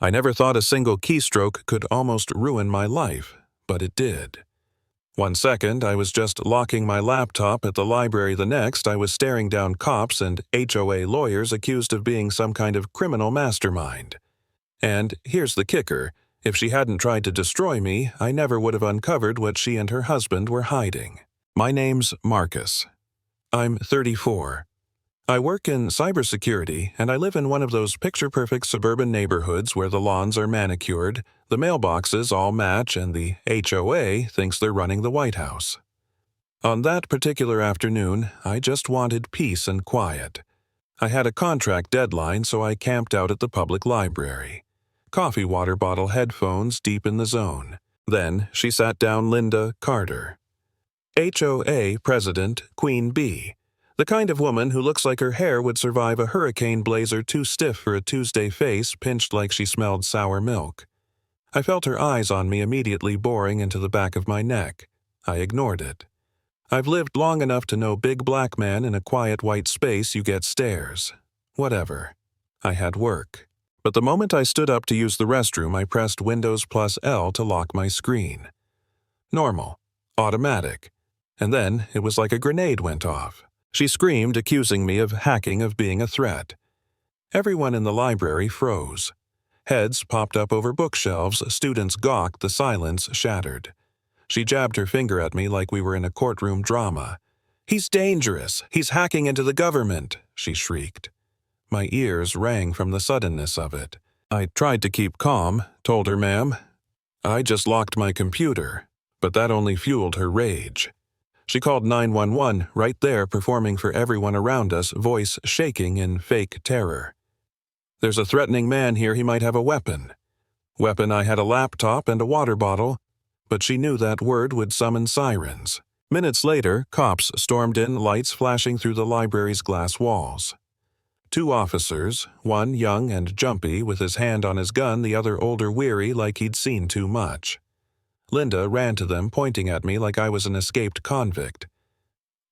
I never thought a single keystroke could almost ruin my life, but it did. One second, I was just locking my laptop at the library. The next, I was staring down cops and HOA lawyers accused of being some kind of criminal mastermind. And here's the kicker. If she hadn't tried to destroy me, I never would have uncovered what she and her husband were hiding. My name's Marcus. I'm 34. I work in cybersecurity, and I live in one of those picture-perfect suburban neighborhoods where the lawns are manicured, the mailboxes all match, and the HOA thinks they're running the White House. On that particular afternoon, I just wanted peace and quiet. I had a contract deadline, so I camped out at the public library. Coffee water bottle headphones deep in the zone. Then she sat down Linda Carter. HOA President Queen Bee. The kind of woman who looks like her hair would survive a hurricane blazer too stiff for a Tuesday face pinched like she smelled sour milk. I felt her eyes on me immediately boring into the back of my neck. I ignored it. I've lived long enough to know big black man in a quiet white space you get stares. Whatever. I had work. But the moment I stood up to use the restroom, I pressed Windows plus L to lock my screen. Normal. Automatic. And then it was like a grenade went off. She screamed, accusing me of hacking, of being a threat. Everyone in the library froze. Heads popped up over bookshelves, students gawked, the silence shattered. She jabbed her finger at me like we were in a courtroom drama. "He's dangerous! He's hacking into the government!" she shrieked. My ears rang from the suddenness of it. I tried to keep calm, told her, "Ma'am, I just locked my computer," but that only fueled her rage. She called 911 right there, performing for everyone around us, voice shaking in fake terror. "There's a threatening man here. He might have a weapon." Weapon, I had a laptop and a water bottle, but she knew that word would summon sirens. Minutes later, cops stormed in, lights flashing through the library's glass walls. 2 officers, one young and jumpy with his hand on his gun, the other older, weary like he'd seen too much. Linda ran to them, pointing at me like I was an escaped convict.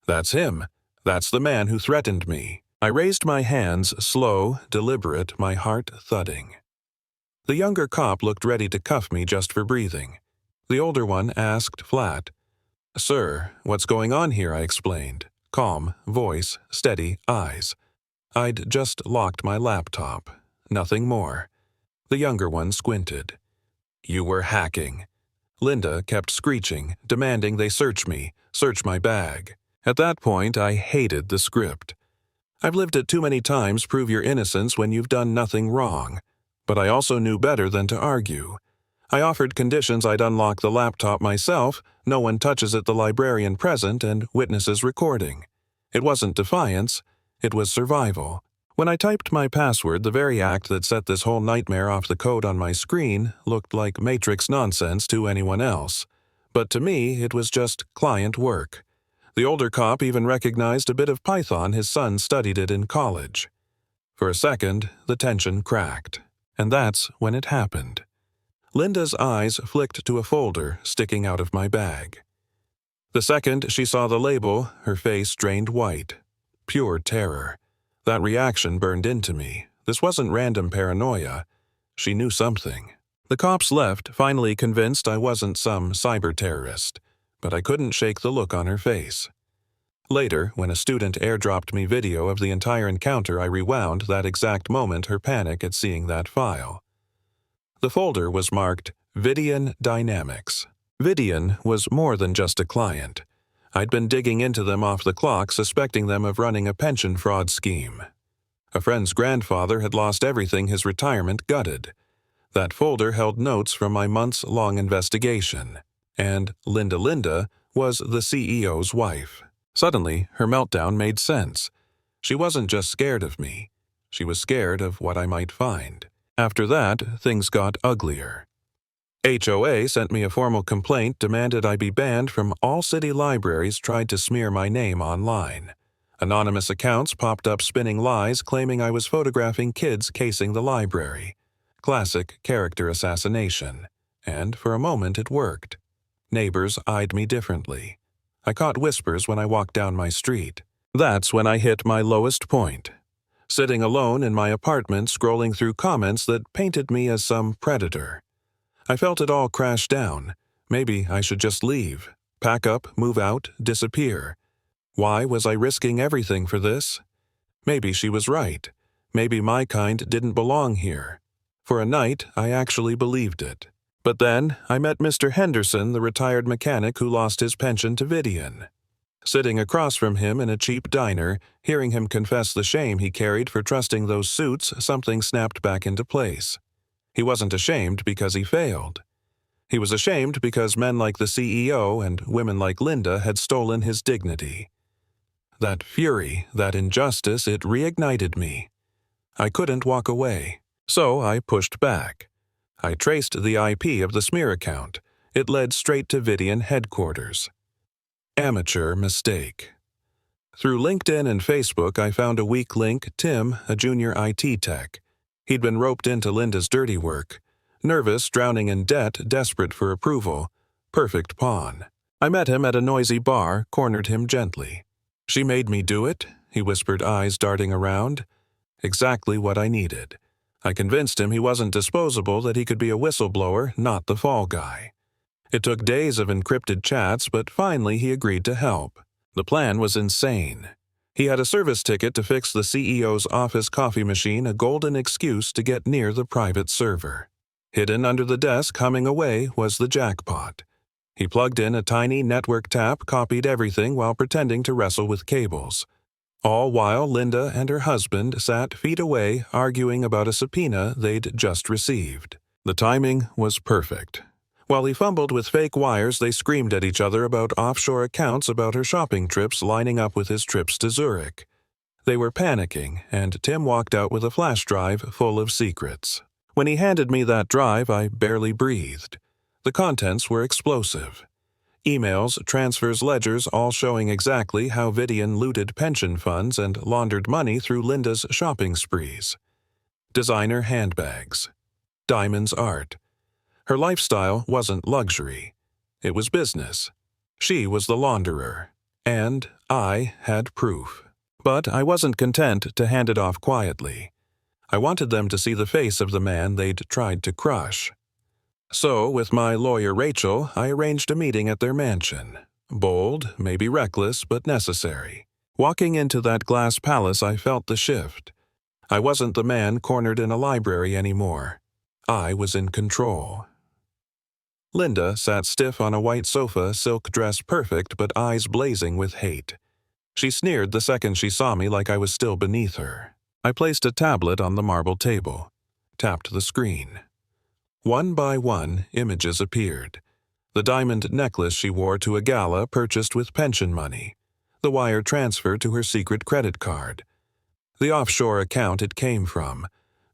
"That's him. That's the man who threatened me." I raised my hands, slow, deliberate, my heart thudding. The younger cop looked ready to cuff me just for breathing. The older one asked flat, "Sir, what's going on here?" I explained. Calm, voice, steady, eyes. I'd just locked my laptop. Nothing more. The younger one squinted. "You were hacking." Linda kept screeching, demanding they search me, search my bag. At that point, I hated the script. I've lived it too many times, prove your innocence when you've done nothing wrong. But I also knew better than to argue. I offered conditions. I'd unlock the laptop myself, no one touches it, the librarian present, and witnesses recording. It wasn't defiance, it was survival. When I typed my password, the very act that set this whole nightmare off, the code on my screen looked like Matrix nonsense to anyone else. But to me, it was just client work. The older cop even recognized a bit of Python. His son studied it in college. For a second, the tension cracked. And that's when it happened. Linda's eyes flicked to a folder sticking out of my bag. The second she saw the label, her face drained white. Pure terror. That reaction burned into me. This wasn't random paranoia. She knew something. The cops left, finally convinced I wasn't some cyber terrorist, but I couldn't shake the look on her face. Later, when a student airdropped me video of the entire encounter, I rewound that exact moment, her panic at seeing that file. The folder was marked Vidian Dynamics. Vidian was more than just a client. I'd been digging into them off the clock, suspecting them of running a pension fraud scheme. A friend's grandfather had lost everything, his retirement gutted. That folder held notes from my months-long investigation. And Linda was the CEO's wife. Suddenly, her meltdown made sense. She wasn't just scared of me. She was scared of what I might find. After that, things got uglier. HOA sent me a formal complaint, demanded I be banned from all city libraries, tried to smear my name online. Anonymous accounts popped up spinning lies, claiming I was photographing kids casing the library. Classic character assassination. And for a moment it worked. Neighbors eyed me differently. I caught whispers when I walked down my street. That's when I hit my lowest point. sitting alone in my apartment scrolling through comments that painted me as some predator. I felt it all crash down. Maybe I should just leave, pack up, move out, disappear. Why was I risking everything for this? Maybe she was right. Maybe my kind didn't belong here. For a night, I actually believed it. But then, I met Mr. Henderson, the retired mechanic who lost his pension to Vivian. Sitting across from him in a cheap diner, hearing him confess the shame he carried for trusting those suits, something snapped back into place. He wasn't ashamed because he failed. He was ashamed because men like the CEO and women like Linda had stolen his dignity. That fury, that injustice, it reignited me. I couldn't walk away, so I pushed back. I traced the IP of the smear account. It led straight to Vivian headquarters. Amateur mistake. Through LinkedIn and Facebook, I found a weak link, Tim, a junior IT tech. He'd been roped into Linda's dirty work. Nervous, drowning in debt, desperate for approval. Perfect pawn. I met him at a noisy bar, cornered him gently. "She made me do it," he whispered, eyes darting around. Exactly what I needed. I convinced him he wasn't disposable, that he could be a whistleblower, not the fall guy. It took days of encrypted chats, but finally he agreed to help. The plan was insane. He had a service ticket to fix the CEO's office coffee machine, a golden excuse to get near the private server. Hidden under the desk, humming away, was the jackpot. He plugged in a tiny network tap, copied everything while pretending to wrestle with cables. All while Linda and her husband sat feet away arguing about a subpoena they'd just received. The timing was perfect. While he fumbled with fake wires, they screamed at each other about offshore accounts about her shopping trips lining up with his trips to Zurich. They were panicking, and Tim walked out with a flash drive full of secrets. When he handed me that drive, I barely breathed. The contents were explosive. Emails, transfers, ledgers, all showing exactly how Vivian looted pension funds and laundered money through Linda's shopping sprees. Designer handbags. Diamonds art. Her lifestyle wasn't luxury. It was business. She was the launderer. And I had proof. But I wasn't content to hand it off quietly. I wanted them to see the face of the man they'd tried to crush. So, with my lawyer Rachel, I arranged a meeting at their mansion. Bold, maybe reckless, but necessary. Walking into that glass palace, I felt the shift. I wasn't the man cornered in a library anymore. I was in control. Linda sat stiff on a white sofa, silk dress perfect, but eyes blazing with hate. She sneered the second she saw me, like I was still beneath her. I placed a tablet on the marble table, tapped the screen. One by one, images appeared. The diamond necklace she wore to a gala purchased with pension money. The wire transfer to her secret credit card. The offshore account it came from.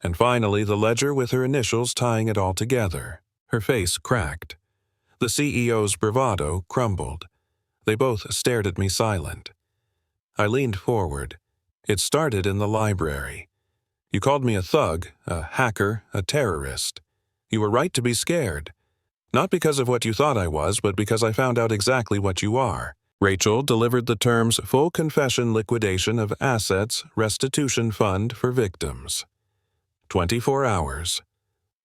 And finally the ledger with her initials tying it all together. Her face cracked. The CEO's bravado crumbled. They both stared at me silent. I leaned forward. It started in the library. You called me a thug, a hacker, a terrorist. You were right to be scared. Not because of what you thought I was, but because I found out exactly what you are. Rachel delivered the terms full confession liquidation of assets, restitution fund for victims. 24 hours.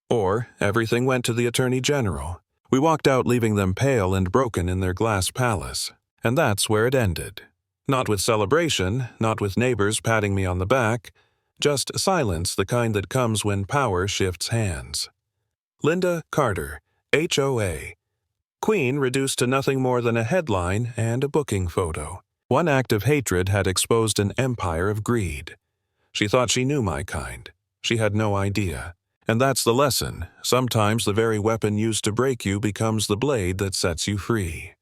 Or everything went to the Attorney General. We walked out leaving them pale and broken in their glass palace. And that's where it ended. Not with celebration, not with neighbors patting me on the back, just silence, the kind that comes when power shifts hands. Linda Carter, HOA. Queen reduced to nothing more than a headline and a booking photo. One act of hatred had exposed an empire of greed. She thought she knew my kind. She had no idea. And that's the lesson. Sometimes the very weapon used to break you becomes the blade that sets you free.